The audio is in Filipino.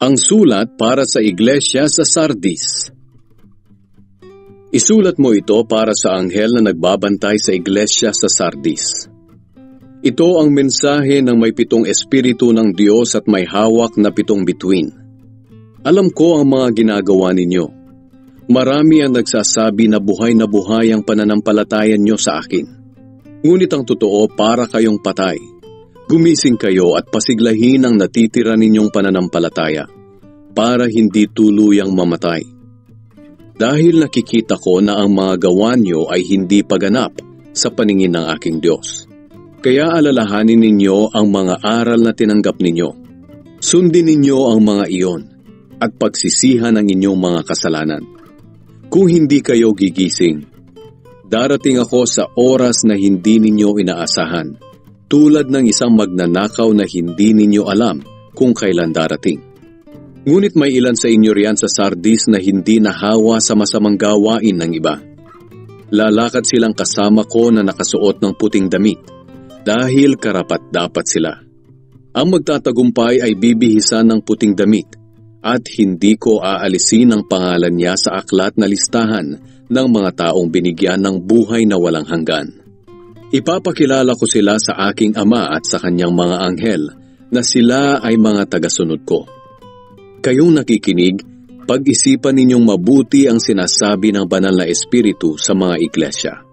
Ang sulat para sa iglesia sa Sardis. Isulat mo ito para sa anghel na nagbabantay sa iglesia sa Sardis. Ito ang mensahe ng may 7 espiritu ng Diyos at may hawak na 7 bituin. Alam ko ang mga ginagawa ninyo. Marami ang nagsasabi na buhay ang pananampalatayan nyo sa akin. Ngunit ang totoo, para kayong patay. Gumising kayo at pasiglahin ang natitira ninyong pananampalataya para hindi tuluyang mamatay. Dahil nakikita ko na ang mga gawa nyo ay hindi paganap sa paningin ng aking Diyos. Kaya alalahanin ninyo ang mga aral na tinanggap ninyo. Sundin ninyo ang mga iyon at pagsisihan ang inyong mga kasalanan. Kung hindi kayo gigising, darating ako sa oras na hindi ninyo inaasahan, tulad ng isang magnanakaw na hindi ninyo alam kung kailan darating. Ngunit may ilan sa inyo riyan sa Sardis na hindi nahawa sa masamang gawain ng iba. Lalakad silang kasama ko na nakasuot ng puting damit, dahil karapat-dapat sila. Ang magtatagumpay ay bibihisan ng puting damit, at hindi ko aalisin ang pangalan niya sa aklat na listahan ng mga taong binigyan ng buhay na walang hanggan. Ipapakilala ko sila sa aking Ama at sa kanyang mga anghel na sila ay mga tagasunod ko. Kayong nakikinig, pag-isipan ninyong mabuti ang sinasabi ng banal na espiritu sa mga iglesia.